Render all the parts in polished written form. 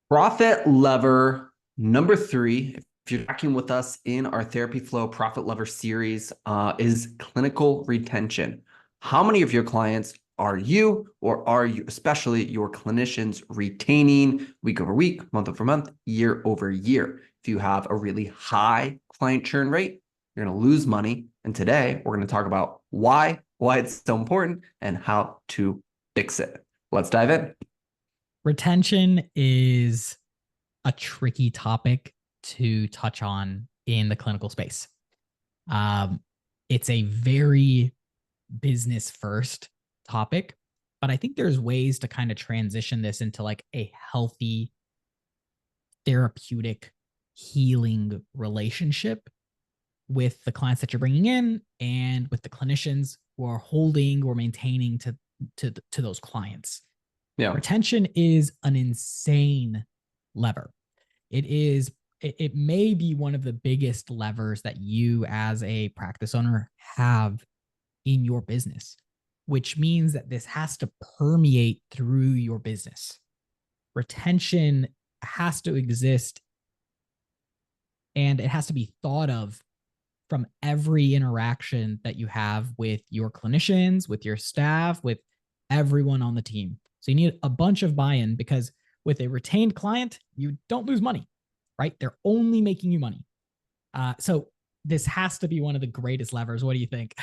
Profit lever number three, if you're tracking with us in our Therapy Flow Profit Lever series, is clinical retention. How many of your clients are you, or are you, especially your clinicians, retaining week over week, month over month, year over year? If you have a really high client churn rate, you're going to lose money. And today we're going to talk about why it's so important, and how to fix it. Let's dive in. Retention is a tricky topic to touch on in the clinical space. Um, it's a very business first topic, but I think there's ways to kind of transition this into like a healthy, therapeutic, healing relationship with the clients that you're bringing in and with the clinicians who are holding or maintaining to those clients. Yeah. Retention is an insane lever. It may be one of the biggest levers that you as a practice owner have in your business, which means that this has to permeate through your business. Retention has to exist and it has to be thought of from every interaction that you have with your clinicians, with your staff, with everyone on the team. So you need a bunch of buy-in, because with a retained client, you don't lose money, right? They're only making you money. So this has to be one of the greatest levers. What do you think?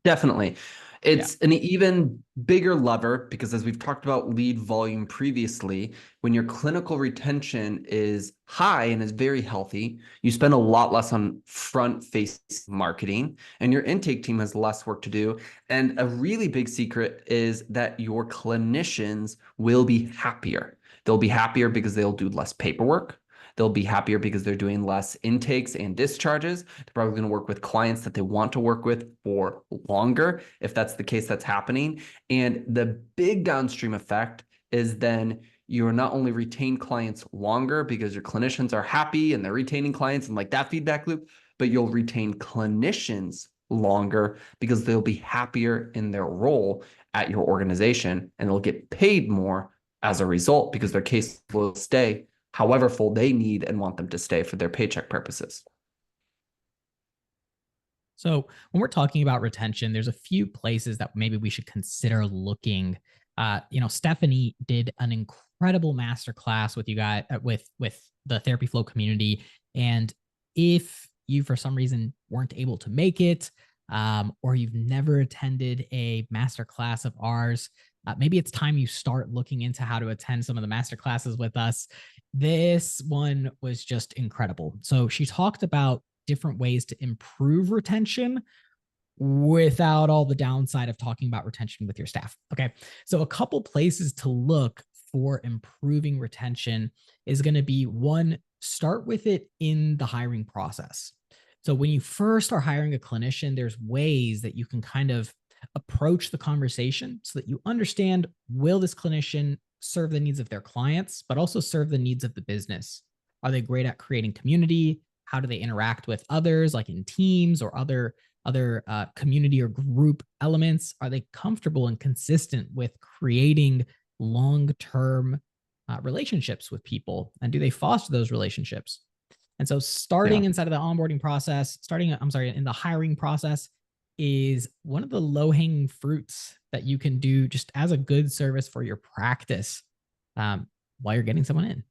Definitely. Yeah. It's an even bigger lever because, as we've talked about lead volume previously, when your clinical retention is high and is very healthy, you spend a lot less on front-facing marketing, and your intake team has less work to do. And a really big secret is that your clinicians will be happier. They'll be happier because they'll do less paperwork. They'll be happier because they're doing less intakes and discharges. They're probably going to work with clients that they want to work with for longer, if that's the case that's happening. And the big downstream effect is then you're not only retain clients longer because your clinicians are happy and they're retaining clients and like that feedback loop, but you'll retain clinicians longer because they'll be happier in their role at your organization, and they'll get paid more as a result because their case will stay however full they need and want them to stay for their paycheck purposes. So when we're talking about retention, there's a few places that maybe we should consider looking. Stephanie did an incredible masterclass with you guys with the Therapy Flow community, and if you for some reason weren't able to make it, or you've never attended a masterclass of ours, maybe it's time you start looking into how to attend some of the master classes with us. This one was just incredible. So she talked about different ways to improve retention without all the downside of talking about retention with your staff. Okay. So a couple places to look for improving retention is going to be one, start with it in the hiring process. So when you first are hiring a clinician, there's ways that you can kind of approach the conversation so that you understand, will this clinician serve the needs of their clients, but also serve the needs of the business? Are they great at creating community? How do they interact with others, like in teams or other community or group elements? Are they comfortable and consistent with creating long-term relationships with people? And do they foster those relationships? And so starting Yeah. inside of the onboarding process, in the hiring process is one of the low-hanging fruits that you can do just as a good service for your practice, while you're getting someone in.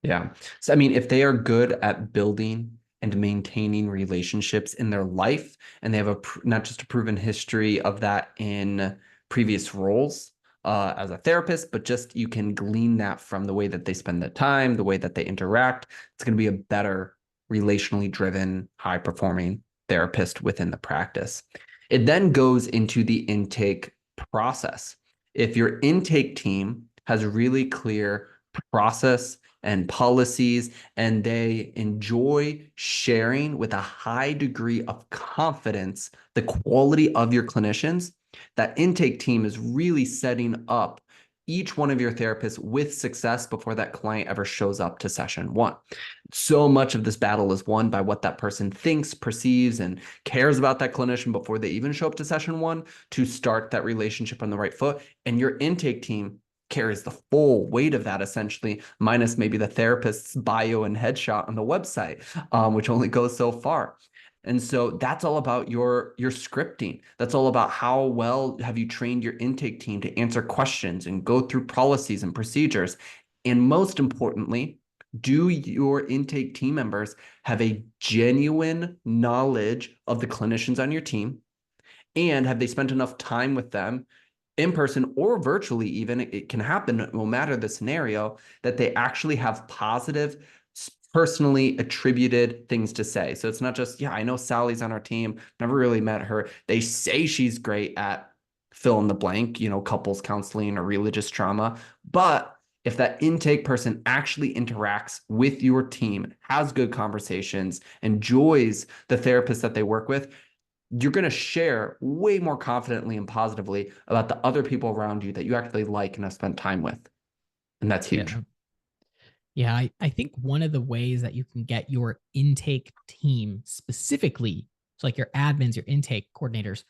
Yeah. So, I mean, if they are good at building and maintaining relationships in their life, and they have not just a proven history of that in previous roles as a therapist, but just you can glean that from the way that they spend the time, the way that they interact. It's going to be a better relationally driven, high performing therapist within the practice. It then goes into the intake process. If your intake team has really clear process and policies, and they enjoy sharing with a high degree of confidence the quality of your clinicians, that intake team is really setting up each one of your therapists with success before that client ever shows up to session one. So much of this battle is won by what that person thinks, perceives, and cares about that clinician before they even show up to session one to start that relationship on the right foot. And your intake team carries the full weight of that essentially, minus maybe the therapist's bio and headshot on the website, which only goes so far. And so that's all about your scripting. That's all about how well have you trained your intake team to answer questions and go through policies and procedures. And most importantly, do your intake team members have a genuine knowledge of the clinicians on your team? And have they spent enough time with them in person or virtually, even it can happen, no matter the scenario, that they actually have positive, personally attributed things to say. So it's not just, yeah, I know Sally's on our team, never really met her. They say she's great at fill in the blank, couples counseling or religious trauma. But if that intake person actually interacts with your team, has good conversations, enjoys the therapist that they work with, you're going to share way more confidently and positively about the other people around you that you actually like and have spent time with. And that's huge. Yeah. Yeah, I think one of the ways that you can get your intake team specifically, so like your admins, your intake coordinators,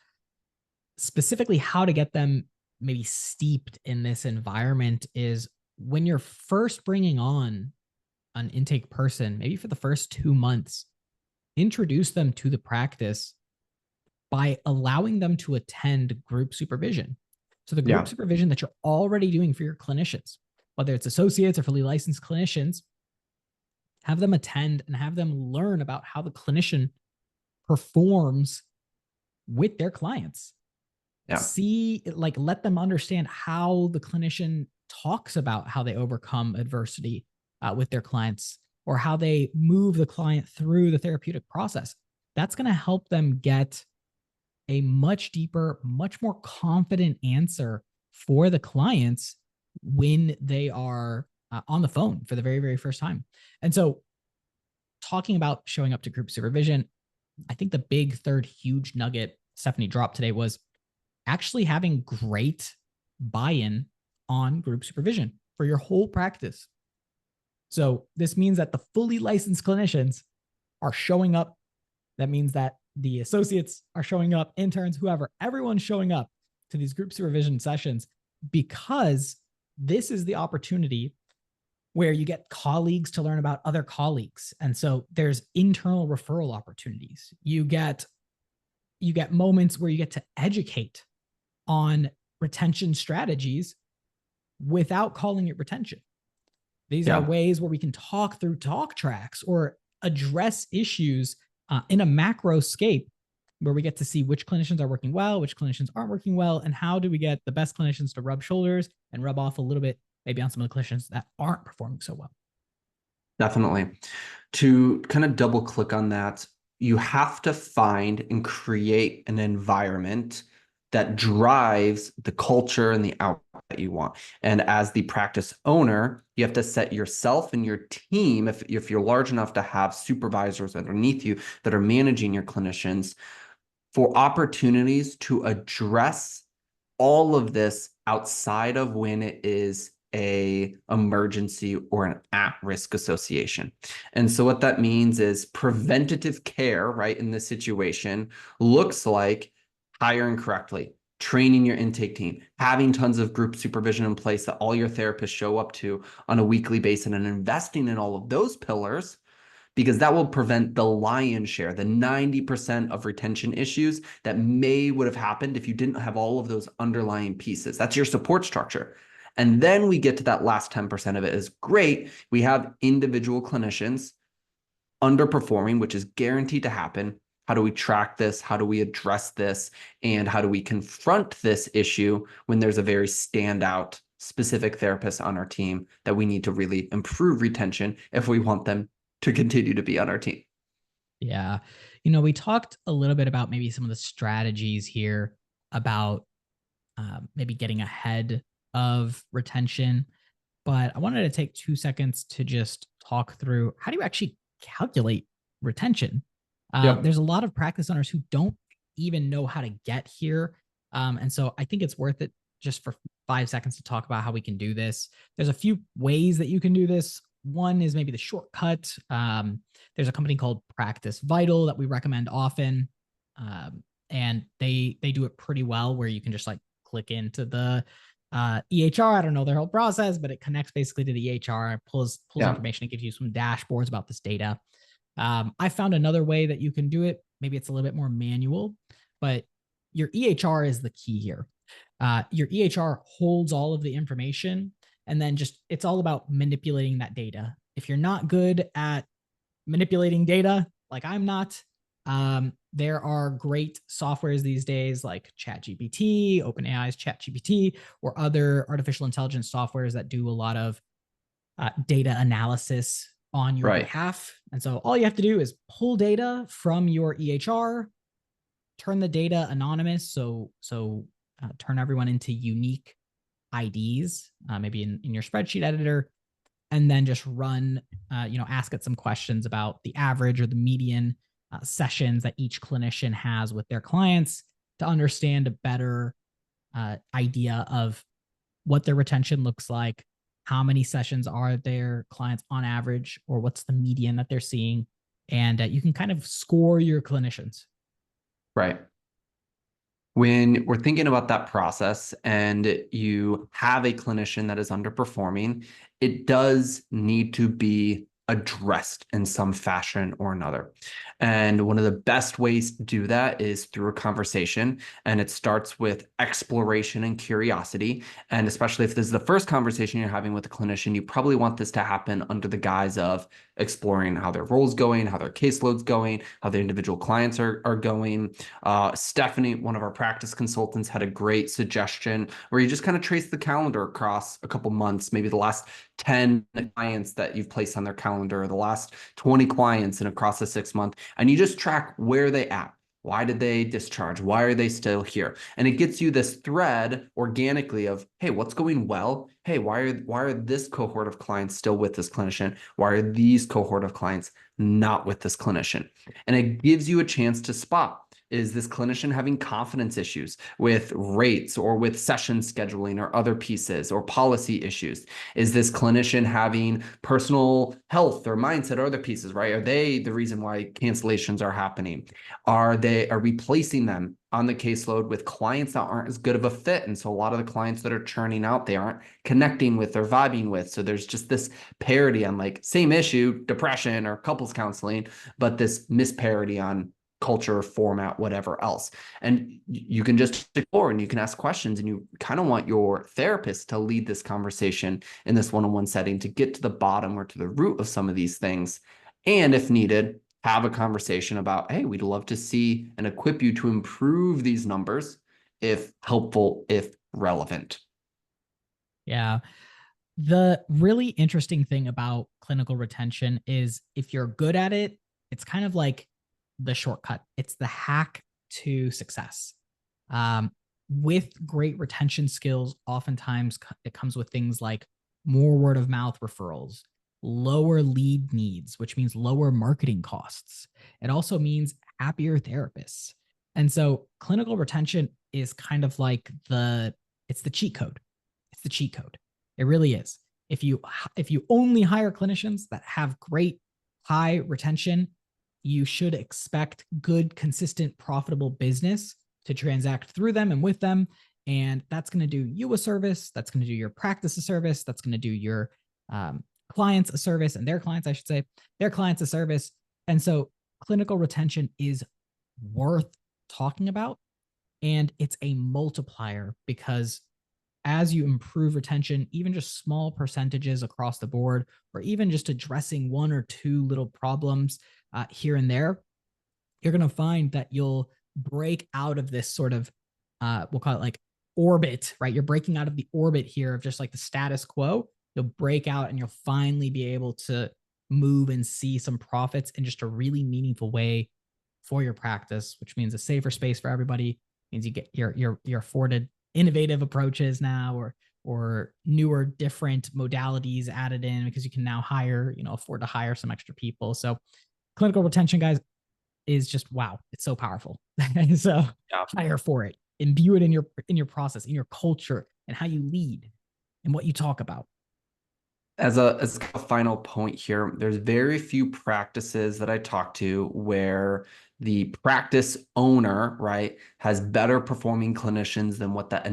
specifically how to get them maybe steeped in this environment is when you're first bringing on an intake person, maybe for the first 2 months, introduce them to the practice by allowing them to attend group supervision. So the group supervision that you're already doing for your clinicians, whether it's associates or fully licensed clinicians, have them attend and have them learn about how the clinician performs with their clients. Yeah. See, like, let them understand how the clinician talks about how they overcome adversity with their clients, or how they move the client through the therapeutic process. That's going to help them get a much deeper, much more confident answer for the clients when they are on the phone for the very, very first time. And so, talking about showing up to group supervision, I think the big third huge nugget Stephanie dropped today was actually having great buy-in on group supervision for your whole practice. So this means that the fully licensed clinicians are showing up. That means that the associates are showing up, interns, whoever, everyone's showing up to these group supervision sessions, because this is the opportunity where you get colleagues to learn about other colleagues. And so there's internal referral opportunities. You get moments where you get to educate on retention strategies without calling it retention. These are ways where we can talk through talk tracks or address issues in a macro scape, where we get to see which clinicians are working well, which clinicians aren't working well, and how do we get the best clinicians to rub shoulders and rub off a little bit maybe on some of the clinicians that aren't performing so well. Definitely. To kind of double click on that, you have to find and create an environment that drives the culture and the output that you want. And as the practice owner, you have to set yourself and your team, if you're large enough to have supervisors underneath you that are managing your clinicians, for opportunities to address all of this outside of when it is a emergency or an at-risk association. And so what that means is preventative care, right, in this situation looks like hiring correctly, training your intake team, having tons of group supervision in place that all your therapists show up to on a weekly basis, and investing in all of those pillars, because that will prevent the lion's share, the 90% of retention issues that would have happened if you didn't have all of those underlying pieces. That's your support structure. And then we get to that last 10% of it is great. We have individual clinicians underperforming, which is guaranteed to happen. How do we track this? How do we address this? And how do we confront this issue when there's a very standout specific therapist on our team that we need to really improve retention if we want them to continue to be on our team? Yeah. We talked a little bit about maybe some of the strategies here about maybe getting ahead of retention, but I wanted to take 2 seconds to just talk through, how do you actually calculate retention? There's a lot of practice owners who don't even know how to get here. And so I think it's worth it just for 5 seconds to talk about how we can do this. There's a few ways that you can do this. One is maybe the shortcut. There's a company called Practice Vital that we recommend often. And they do it pretty well, where you can just like click into the EHR, I don't know their whole process, but it connects basically to the EHR, pulls Yeah. information, it gives you some dashboards about this data. I found another way that you can do it. Maybe it's a little bit more manual, but your EHR is the key here. Your EHR holds all of the information, and then just it's all about manipulating that data. If you're not good at manipulating data, like I'm not, there are great softwares these days like ChatGPT, OpenAI's ChatGPT, or other artificial intelligence softwares that do a lot of data analysis on your Right. behalf. And so all you have to do is pull data from your EHR, turn the data anonymous. So turn everyone into unique IDs, maybe in your spreadsheet editor, and then just run, ask it some questions about the average or the median sessions that each clinician has with their clients to understand a better idea of what their retention looks like, how many sessions are their clients on average, or what's the median that they're seeing. And you can kind of score your clinicians. Right. When we're thinking about that process and you have a clinician that is underperforming, it does need to be addressed in some fashion or another. And one of the best ways to do that is through a conversation. And it starts with exploration and curiosity. And especially if this is the first conversation you're having with a clinician, you probably want this to happen under the guise of exploring how their role's going, how their caseload's going, how their individual clients are going. Stephanie, one of our practice consultants, had a great suggestion where you just kind of trace the calendar across a couple months, maybe the last 10 clients that you've placed on their calendar, the last 20 clients and across a 6 month, and you just track where they at. Why did they discharge? Why are they still here? And it gets you this thread organically of, hey, what's going well? Hey, why are this cohort of clients still with this clinician? Why are these cohort of clients not with this clinician? And it gives you a chance to spot, is this clinician having confidence issues with rates or with session scheduling or other pieces or policy issues? Is this clinician having personal health or mindset or other pieces, right? Are they the reason why cancellations are happening? Are we placing them on the caseload with clients that aren't as good of a fit? And so a lot of the clients that are churning out, they aren't connecting with or vibing with. So there's just this parity on like same issue, depression or couples counseling, but this misparity on culture, format, whatever else. And you can just explore and you can ask questions, and you kind of want your therapist to lead this conversation in this one-on-one setting to get to the bottom or to the root of some of these things. And if needed, have a conversation about, hey, we'd love to see and equip you to improve these numbers if helpful, if relevant. Yeah. The really interesting thing about clinical retention is if you're good at it, it's kind of like the shortcut. It's the hack to success. Um, with great retention skills, oftentimes it comes with things like more word of mouth referrals, lower lead needs, which means lower marketing costs. It also means happier therapists. And so clinical retention is kind of like it's the cheat code. It's the cheat code. It really is. If you only hire clinicians that have great high retention, you should expect good, consistent, profitable business to transact through them and with them. And that's going to do you a service. That's going to do your practice a service. That's going to do your clients a service, and their clients, I should say, their clients a service. And so clinical retention is worth talking about. And it's a multiplier because as you improve retention, even just small percentages across the board, or even just addressing one or two little problems here and there, you're going to find that you'll break out of this sort of, we'll call it like orbit, right? You're breaking out of the orbit here of just like the status quo. You'll break out and you'll finally be able to move and see some profits in just a really meaningful way for your practice, which means a safer space for everybody. Means you get you're afforded innovative approaches now, or newer, different modalities added in because you can now afford to hire some extra people. So clinical retention, guys, is just wow. It's so powerful. So Yeah. hire for it, imbue it in your process, in your culture, and how you lead and what you talk about. As a final point here, there's very few practices that I talk to where the practice owner, right, has better performing clinicians than what that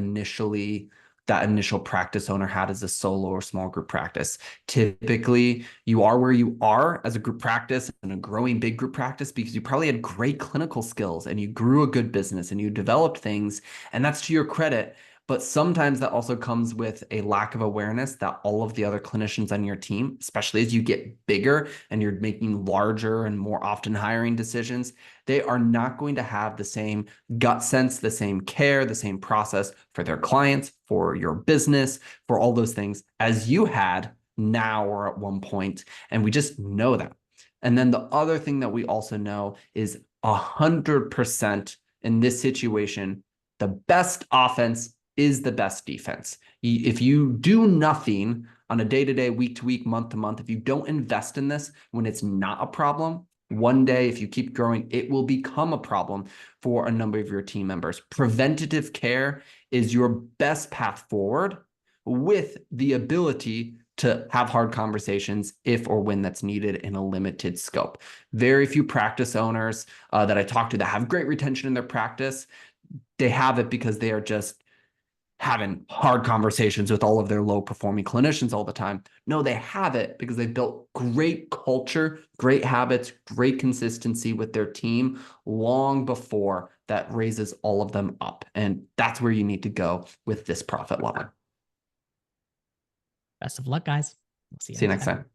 that initial practice owner had as a solo or small group practice. Typically, you are where you are as a group practice and a growing big group practice because you probably had great clinical skills and you grew a good business and you developed things, and that's to your credit. But sometimes that also comes with a lack of awareness that all of the other clinicians on your team, especially as you get bigger and you're making larger and more often hiring decisions, they are not going to have the same gut sense, the same care, the same process for their clients, for your business, for all those things as you had now or at one point. And we just know that. And then the other thing that we also know is 100% in this situation, the best offense is the best defense. If you do nothing on a day-to-day, week-to-week, month-to-month, if you don't invest in this when it's not a problem, one day, if you keep growing, it will become a problem for a number of your team members. Preventative care is your best path forward with the ability to have hard conversations if or when that's needed in a limited scope. Very few practice owners that I talk to that have great retention in their practice, they have it because they are just having hard conversations with all of their low performing clinicians all the time. No, they have it because they've built great culture, great habits, great consistency with their team long before that raises all of them up. And that's where you need to go with this profit level. Best of luck, guys. We'll see you See you next next time. time.